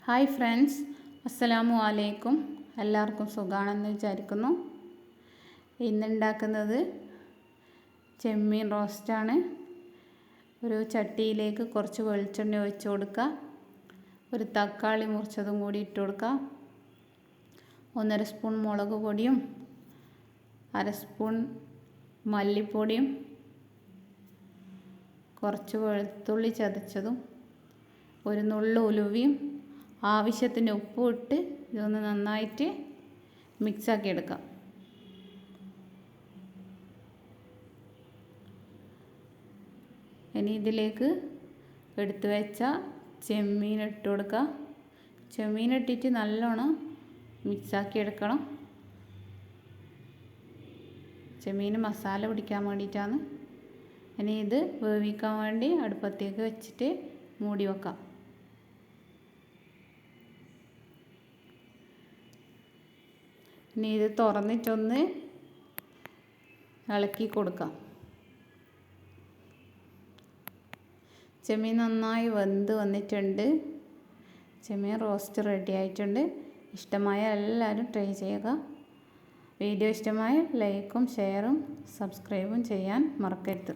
Hi friends, അസ്സലാമു അലൈക്കും. എല്ലാവർക്കും സുഖമാണെന്ന് വിചാരിക്കുന്നു. ഇന്നുണ്ടാക്കുന്നത് ചെമ്മീൻ റോസ്റ്റാണ്. ഒരു ചട്ടിയിലേക്ക് കുറച്ച് വെളിച്ചെണ്ണ ഒഴിച്ച് കൊടുക്കുക. ഒരു തക്കാളി മുറിച്ചതും കൂടി ഇട്ട് കൊടുക്കുക. 1.5 സ്പൂൺ മുളക് പൊടിയും 1/2 സ്പൂൺ മല്ലിപ്പൊടിയും കുറച്ച് വെളുത്തുള്ളി ചതച്ചതും ഒരു നുള്ളു ഉലുവയും ആവശ്യത്തിന് ഉപ്പും ഇട്ട് ഇതൊന്ന് നന്നായിട്ട് മിക്സാക്കി എടുക്കാം. ഇനി ഇതിലേക്ക് എടുത്തു വെച്ച ചെമ്മീൻ ഇട്ട് കൊടുക്കുക. ചെമ്മീൻ ഇട്ടിട്ട് നല്ലോണം മിക്സാക്കി എടുക്കണം. ചെമ്മീൻ മസാല പിടിക്കാൻ വേണ്ടിയിട്ടാണ്. ഇനി ഇത് വേവിക്കാൻ വേണ്ടി അടുപ്പത്തേക്ക് വെച്ചിട്ട് മൂടി വെക്കാം. ഇനി ഇത് തുറന്നിട്ടൊന്ന് ഇളക്കി കൊടുക്കാം. ചെമ്മീൻ നന്നായി വെന്ത് വന്നിട്ടുണ്ട്. ചെമ്മീൻ റോസ്റ്റ് റെഡി ആയിട്ടുണ്ട്. ഇഷ്ടമായ എല്ലാവരും ട്രൈ ചെയ്യുക. വീഡിയോ ഇഷ്ടമായ ലൈക്കും ഷെയറും സബ്സ്ക്രൈബും ചെയ്യാൻ മറക്കരുത്.